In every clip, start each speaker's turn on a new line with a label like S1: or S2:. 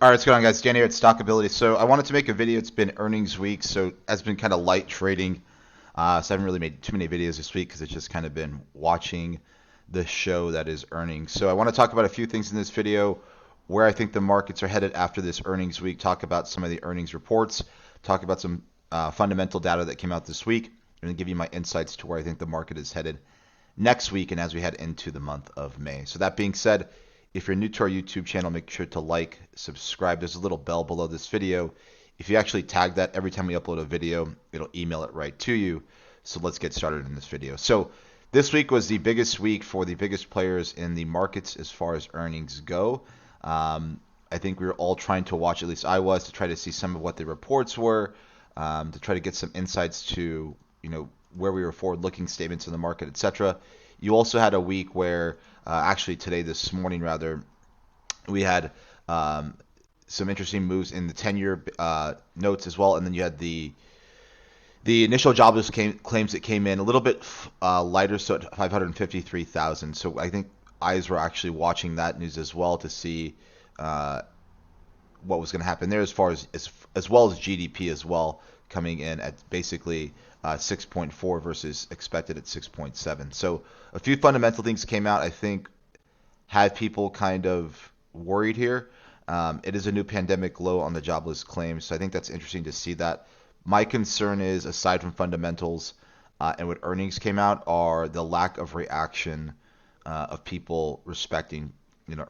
S1: All right, what's going on, guys? Dan here at Stockability. So I wanted to make a video. It's been earnings week, so it's been kind of light trading. So I haven't really made too many videos this week because it's just kind of been watching the show that is earnings. So I want to talk about a few things in this video, where I think the markets are headed after this earnings week, talk about some of the earnings reports, talk about some fundamental data that came out this week, and then give you my insights to where I think the market is headed next week and as we head into the month of May. So that being said, if you're new to our YouTube channel, make sure to like, subscribe. There's a little bell below this video. If you actually tag that, every time we upload a video, it'll email it right to you. So let's get started in this video. So this week was the biggest week for the biggest players in the markets as far as earnings go. I think we were all trying to watch, at least I was, to try to see some of what the reports were, to try to get some insights to, where we were forward-looking statements in the market, etc. You also had a week where, actually today, this morning rather, we had some interesting moves in the 10-year notes as well, and then you had the initial jobless claims that came in a little bit lighter, so at 553,000. So I think eyes were actually watching that news as well to see what was going to happen there, as well as GDP as well, coming in at basically 6.4 versus expected at 6.7. So a few fundamental things came out, I think, had people kind of worried here. It is a new pandemic low on the jobless claims, so I think that's interesting to see that. My concern is, aside from fundamentals and what earnings came out, are the lack of reaction of people respecting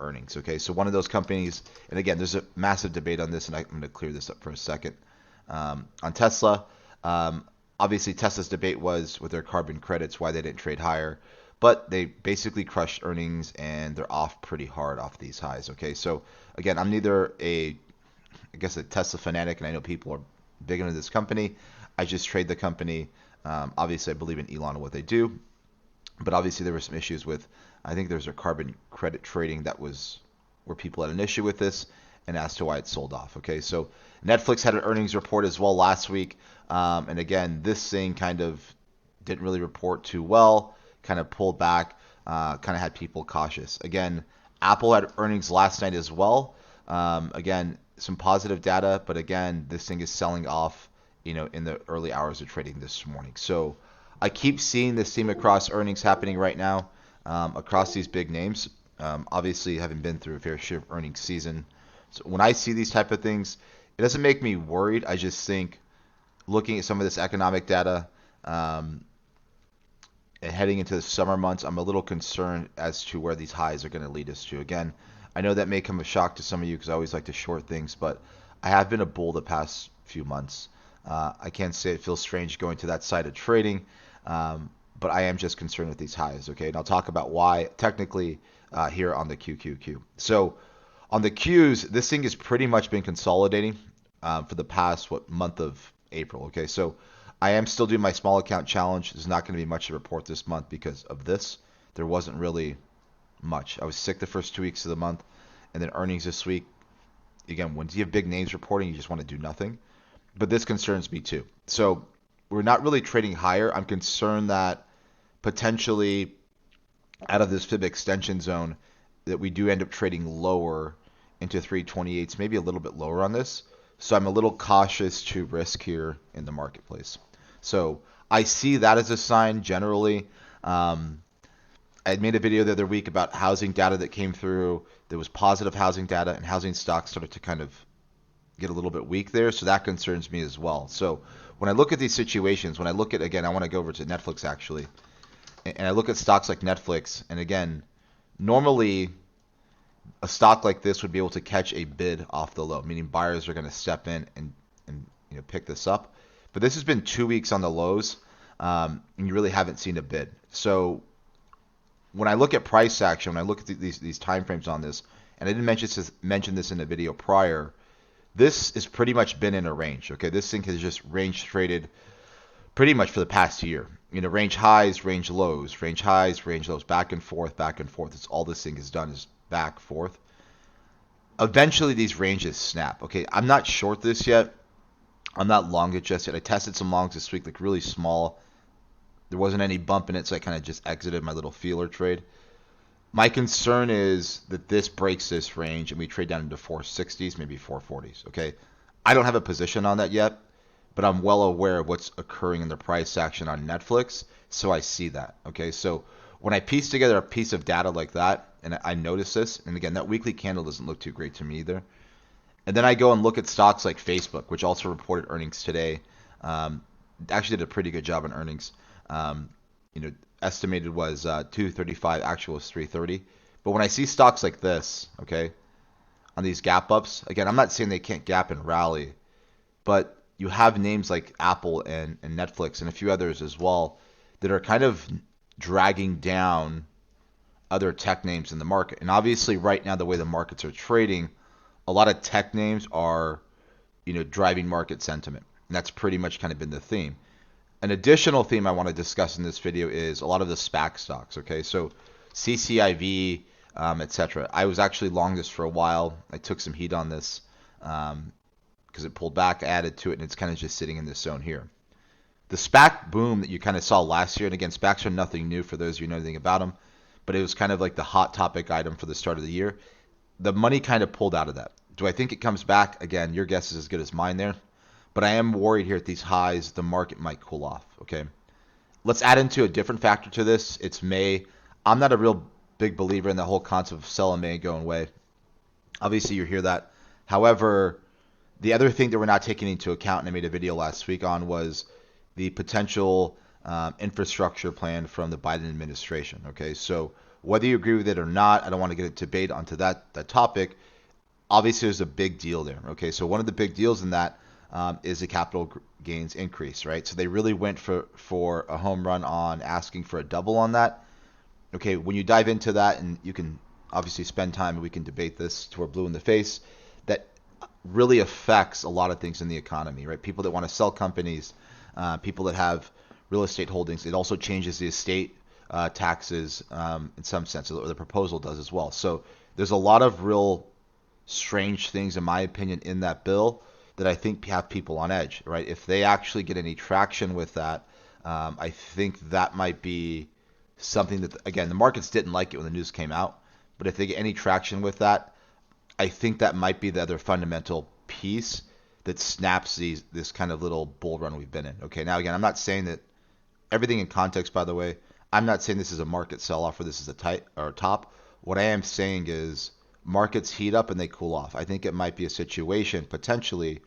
S1: earnings. Okay, so one of those companies, and again, there's a massive debate on this, and I'm going to clear this up for a second. On Tesla, obviously Tesla's debate was with their carbon credits, why they didn't trade higher, but they basically crushed earnings and they're off pretty hard off these highs. Okay, so again, I'm neither a Tesla fanatic, and I know people are big into this company. I just trade the company. Obviously, I believe in Elon and what they do, but obviously there were some issues with, I think there's a carbon credit trading that was where people had an issue with this, and as to why it sold off. Okay, so Netflix had an earnings report as well last week, and again, this thing kind of didn't really report too well, kind of pulled back, kind of had people cautious. Again, Apple had earnings last night as well. Again, some positive data, but again, this thing is selling off, in the early hours of trading this morning. So I keep seeing this theme across earnings happening right now, across these big names. Obviously, having been through a fair share of earnings season, so when I see these type of things, it doesn't make me worried. I just think, looking at some of this economic data, and heading into the summer months, I'm a little concerned as to where these highs are going to lead us to. Again, I know that may come as a shock to some of you because I always like to short things, but I have been a bull the past few months. I can't say it feels strange going to that side of trading, but I am just concerned with these highs. Okay, and I'll talk about why technically here on the QQQ. So on the Qs, this thing has pretty much been consolidating for the past month of April. Okay, so I am still doing my small account challenge. There's not going to be much to report this month because of this. There wasn't really much. I was sick the first 2 weeks of the month, and then earnings this week. Again, when you have big names reporting, you just want to do nothing. But this concerns me too. So we're not really trading higher. I'm concerned that potentially out of this fib extension zone, that we do end up trading lower into 328s, maybe a little bit lower on this. So I'm a little cautious to risk here in the marketplace. So I see that as a sign generally. I made a video the other week about housing data that came through. There was positive housing data, and housing stocks started to kind of get a little bit weak there. So that concerns me as well. So when I look at these situations, when I look at, again, I want to go over to Netflix actually, and I look at stocks like Netflix, and again, normally a stock like this would be able to catch a bid off the low, meaning buyers are going to step in and pick this up. But this has been 2 weeks on the lows, and you really haven't seen a bid. So when I look at price action, when I look at these time frames on this, and I didn't mention this in the video prior, this has pretty much been in a range. Okay, this thing has just range traded pretty much for the past year. Range highs, range lows, range highs, range lows, back and forth, back and forth. It's all this thing has done is back, forth. Eventually, these ranges snap. Okay, I'm not short this yet. I'm not long it just yet. I tested some longs this week, like really small. There wasn't any bump in it, so I kind of just exited my little feeler trade. My concern is that this breaks this range and we trade down into 460s, maybe 440s. Okay. I don't have a position on that yet, but I'm well aware of what's occurring in the price action on Netflix. So I see that. Okay. So when I piece together a piece of data like that, and I notice this, and again, that weekly candle doesn't look too great to me either. And then I go and look at stocks like Facebook, which also reported earnings today. Um, Actually did a pretty good job on earnings. Um, you know, estimated was 235, actual was 330. But when I see stocks like this, okay, on these gap ups, again, I'm not saying they can't gap and rally, but you have names like Apple and Netflix and a few others as well that are kind of dragging down other tech names in the market. And obviously, right now, the way the markets are trading, a lot of tech names are, driving market sentiment. And that's pretty much kind of been the theme. An additional theme I want to discuss in this video is a lot of the SPAC stocks. Okay, so CCIV, etc. I was actually long this for a while. I took some heat on this because it pulled back, added to it, and it's kind of just sitting in this zone here. The SPAC boom that you kind of saw last year, and again, SPACs are nothing new for those of you who know anything about them, but it was kind of like the hot topic item for the start of the year. The money kind of pulled out of that. Do I think it comes back? Again, your guess is as good as mine there. But I am worried here at these highs, the market might cool off. Okay. Let's add into a different factor to this. It's May. I'm not a real big believer in the whole concept of sell in May going away. Obviously, you hear that. However, the other thing that we're not taking into account, and I made a video last week on, was the potential infrastructure plan from the Biden administration. Okay, so whether you agree with it or not, I don't want to get a debate onto that topic. Obviously, there's a big deal there. Okay, so one of the big deals in that is the capital gains increase, right? So they really went for a home run on asking for a double on that. Okay, when you dive into that, and you can obviously spend time and we can debate this till we're blue in the face, that really affects a lot of things in the economy, right? People that want to sell companies, people that have real estate holdings. It also changes the estate taxes in some sense, or the proposal does as well. So there's a lot of real strange things, in my opinion, in that bill that I think have people on edge, right? If they actually get any traction with that, I think that might be something that, again, the markets didn't like it when the news came out, but if they get any traction with that, I think that might be the other fundamental piece that snaps this kind of little bull run we've been in. Okay, now again, I'm not saying that everything in context, by the way. I'm not saying this is a market sell-off or this is a tight or top. What I am saying is markets heat up and they cool off. I think it might be a situation potentially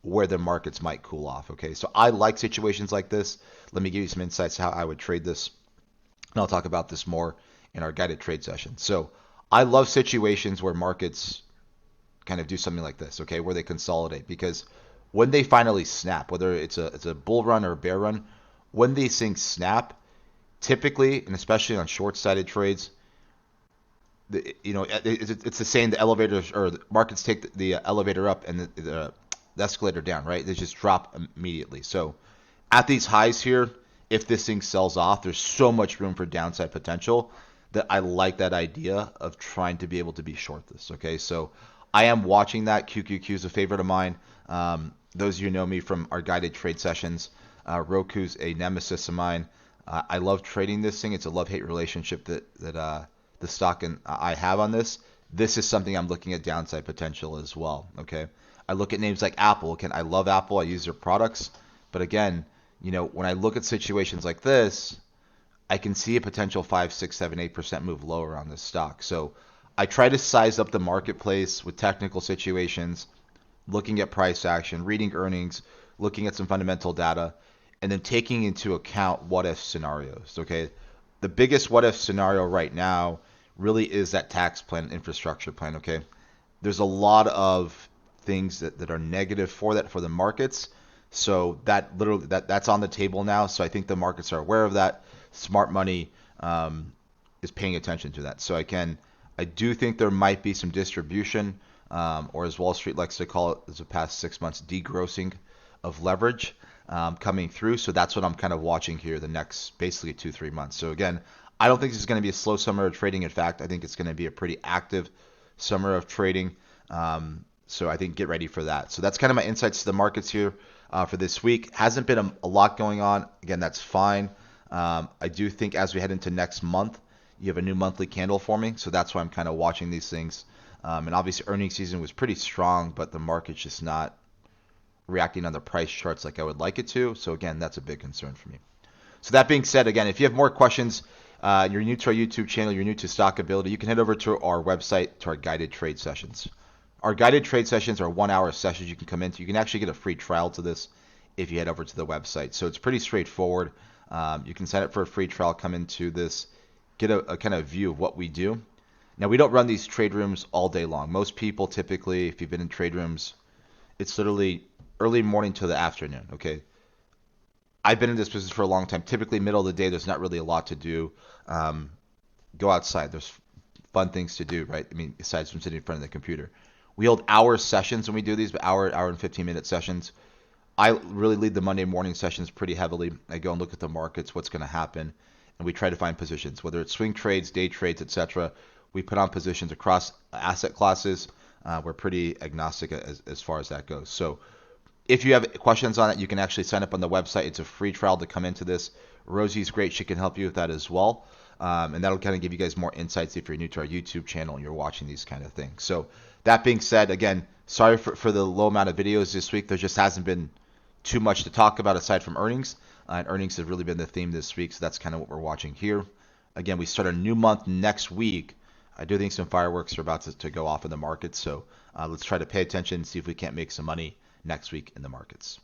S1: where the markets might cool off. Okay, so I like situations like this. Let me give you some insights how I would trade this, and I'll talk about this more in our guided trade session. So I love situations where markets kind of do something like this, okay, where they consolidate, because when they finally snap, whether it's a bull run or a bear run, when these things snap, typically, and especially on short-sighted trades, it's the saying, the elevators or the markets take the elevator up and the escalator down, right? They just drop immediately. So at these highs here, if this thing sells off, there's so much room for downside potential that I like that idea of trying to be able to be short this. Okay, so I am watching that. QQQ is a favorite of mine. Those of you who know me from our guided trade sessions, Roku's a nemesis of mine. I love trading this thing. It's a love-hate relationship that the stock and I have on this. This is something I'm looking at downside potential as well. Okay, I look at names like Apple. Again, I love Apple. I use their products, but again, when I look at situations like this, I can see a potential 5, 6, 7, 8% move lower on this stock. So I try to size up the marketplace with technical situations, looking at price action, reading earnings, looking at some fundamental data, and then taking into account what if scenarios. Okay, the biggest what if scenario right now really is that tax plan, infrastructure plan. Okay, there's a lot of things that are negative for the markets. So that's on the table now. So I think the markets are aware of that. Smart money is paying attention to that. So I do think there might be some distribution, or as Wall Street likes to call it, the past 6 months, degrossing of leverage coming through. So that's what I'm kind of watching here the next basically 2-3 months. So again, I don't think this is going to be a slow summer of trading. In fact, I think it's going to be a pretty active summer of trading. So I think get ready for that. So that's kind of my insights to the markets here for this week. Hasn't been a lot going on. Again, that's fine. I do think as we head into next month, you have a new monthly candle forming. So that's why I'm kind of watching these things. And obviously, earnings season was pretty strong, but the market's just not reacting on the price charts like I would like it to. So again, that's a big concern for me. So that being said, again, if you have more questions, you're new to our YouTube channel, you're new to Stockability, you can head over to our website to our guided trade sessions. Our guided trade sessions are 1 hour sessions you can come into. You can actually get a free trial to this if you head over to the website. So it's pretty straightforward. You can sign up for a free trial, come into this, get a kind of view of what we do. Now, we don't run these trade rooms all day long. Most people typically, if you've been in trade rooms, it's literally early morning to the afternoon, okay? I've been in this business for a long time. Typically, middle of the day, there's not really a lot to do. Go outside. There's fun things to do, right? I mean, besides from sitting in front of the computer. We hold hour sessions when we do these, but hour and 15-minute sessions. I really lead the Monday morning sessions pretty heavily. I go and look at the markets, what's going to happen, and we try to find positions, whether it's swing trades, day trades, etc. We put on positions across asset classes. We're pretty agnostic as far as that goes. So if you have questions on it, you can actually sign up on the website. It's a free trial to come into this. Rosie's great. She can help you with that as well. And that'll kind of give you guys more insights if you're new to our YouTube channel and you're watching these kind of things. So that being said, again, sorry for the low amount of videos this week. There just hasn't been too much to talk about aside from earnings. And earnings have really been the theme this week. So that's kind of what we're watching here. Again, we start a new month next week. I do think some fireworks are about to go off in the market. So let's try to pay attention and see if we can't make some money next week in the markets.